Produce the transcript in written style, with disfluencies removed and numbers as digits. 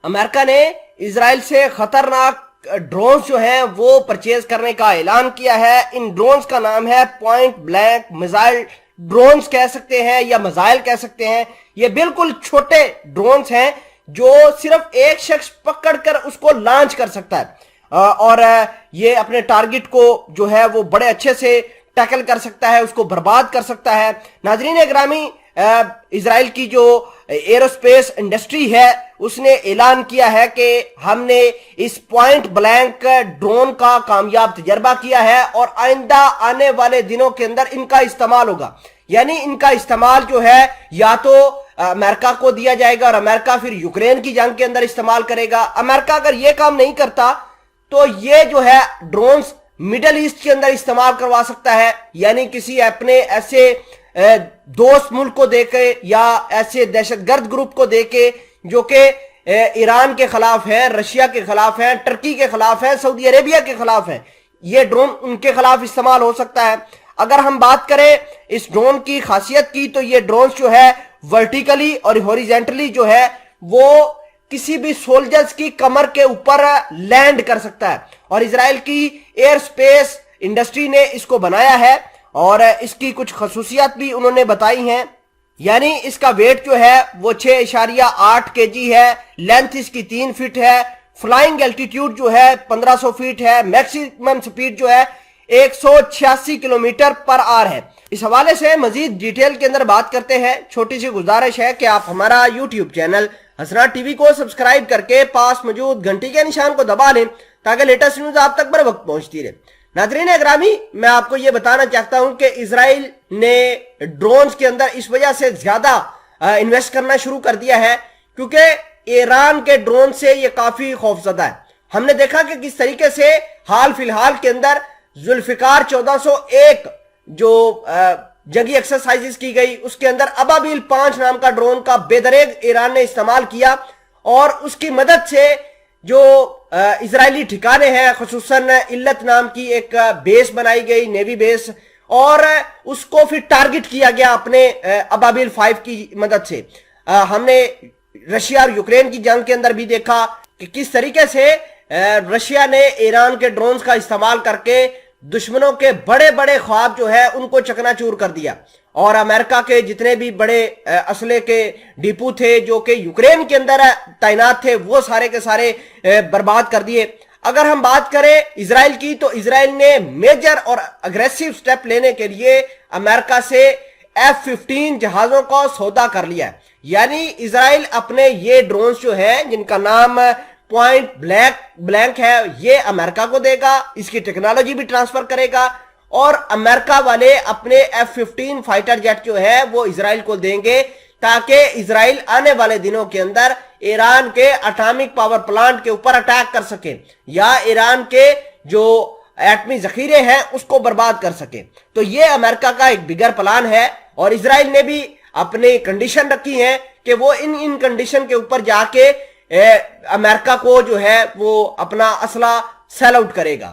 امریکہ نے اسرائیل سے خطرناک ڈرونز جو ہیں وہ پرچیز کرنے کا اعلان کیا ہے. ان ڈرونز کا نام ہے پوائنٹ بلینک میزائل ڈرونز کہہ سکتے ہیں یا میزائل کہہ سکتے ہیں. یہ بالکل چھوٹے ڈرونز ہیں جو صرف ایک شخص پکڑ کر اس کو لانچ کر سکتا ہے اور یہ اپنے ٹارگٹ کو جو ہے وہ بڑے اچھے سے ٹیکل کر سکتا ہے, اس کو برباد کر سکتا ہے. ناظرین گرامی, اسرائیل کی جو ایروسپیس انڈسٹری ہے اس نے اعلان کیا ہے کہ ہم نے اس پوائنٹ بلینک ڈرون کا کامیاب تجربہ کیا ہے اور آئندہ آنے والے دنوں کے اندر ان کا استعمال ہوگا. یعنی ان کا استعمال جو ہے یا تو امریکہ کو دیا جائے گا اور امریکہ پھر یوکرین کی جنگ کے اندر استعمال کرے گا. امریکہ اگر یہ کام نہیں کرتا تو یہ جو ہے ڈرونز مڈل ایسٹ کے اندر استعمال کروا سکتا ہے. یعنی کسی اپنے ایسے دوست ملک کو دے کے یا ایسے دہشت گرد گروپ کو دے کے جو کہ ایران کے خلاف ہے, رشیا کے خلاف ہے, ٹرکی کے خلاف ہے, سعودی عربیہ کے خلاف ہے, یہ ڈرون ان کے خلاف استعمال ہو سکتا ہے. اگر ہم بات کریں اس ڈرون کی خاصیت کی تو یہ ڈرونز جو ہے ورٹیکلی اور ہوریزنٹلی جو ہے وہ کسی بھی سولجرز کی کمر کے اوپر لینڈ کر سکتا ہے. اور اسرائیل کی ایئر سپیس انڈسٹری نے اس کو بنایا ہے اور اس کی کچھ خصوصیات بھی انہوں نے بتائی ہیں. یعنی اس کا ویٹ جو ہے وہ 6.8 kg ہے, لینتھ اس کی 3 فٹ ہے, فلائنگ الٹیٹیوڈ جو ہے 1500 فیٹ ہے, میکسیمم سپیڈ جو ہے 186 کلومیٹر پر آور ہے. اس حوالے سے مزید ڈیٹیل کے اندر بات کرتے ہیں. چھوٹی سی گزارش ہے کہ آپ ہمارا یوٹیوب چینل حسنات ٹی وی کو سبسکرائب کر کے پاس موجود گھنٹی کے نشان کو دبا لیں تاکہ لیٹسٹ نیوز آپ تک بر وقت پہنچتی رہے. ناظرین اگرامی, میں آپ کو یہ بتانا چاہتا ہوں کہ اسرائیل نے ڈرونز کے اندر اس وجہ سے زیادہ انویسٹ کرنا شروع کر دیا ہے کیونکہ ایران کے ڈرون سے یہ کافی خوفزدہ ہے. ہم نے دیکھا کہ کس طریقے سے حال فی الحال کے اندر ذوالفقار 1401 جو جنگی ایکسرسائزز کی گئی اس کے اندر ابابیل 5 نام کا ڈرون کا بے دریغ ایران نے استعمال کیا اور اس کی مدد سے جو اسرائیلی ٹھکانے ہیں خصوصاً علت نام کی ایک بیس بنائی گئی, نیوی بیس, اور اس کو پھر ٹارگٹ کیا گیا اپنے ابابیل 5 کی مدد سے. ہم نے رشیا اور یوکرین کی جنگ کے اندر بھی دیکھا کہ کس طریقے سے رشیا نے ایران کے ڈرونز کا استعمال کر کے دشمنوں کے بڑے بڑے خواب جو ہے ان کو چکنا چور کر دیا اور امریکہ کے جتنے بھی بڑے اسلحے کے ڈیپو تھے جو کہ یوکرین کے اندر تعینات تھے وہ سارے کے سارے برباد کر دیے. اگر ہم بات کریں اسرائیل کی تو اسرائیل نے میجر اور اگریسو سٹیپ لینے کے لیے امریکہ سے F-15 جہازوں کو سودا کر لیا ہے. یعنی اسرائیل اپنے یہ ڈرونز جو ہیں جن کا نام پوائنٹ بلینک ہے یہ امریکہ کو دے گا, اس کی ٹیکنالوجی بھی ٹرانسفر کرے گا اور امریکہ والے اپنے F-15 فائٹر جیٹ جو ہے وہ اسرائیل کو دیں گے تاکہ اسرائیل آنے والے دنوں کے اندر ایران کے اٹامک پاور پلانٹ کے اوپر اٹیک کر سکے یا ایران کے جو ایٹمی ذخیرے ہیں اس کو برباد کر سکے. تو یہ امریکہ کا ایک بگر پلان ہے اور اسرائیل نے بھی اپنی کنڈیشن رکھی ہے کہ وہ ان کنڈیشن کے اوپر جا کے امریکہ کو جو ہے وہ اپنا اسلحہ سیل آؤٹ کرے گا.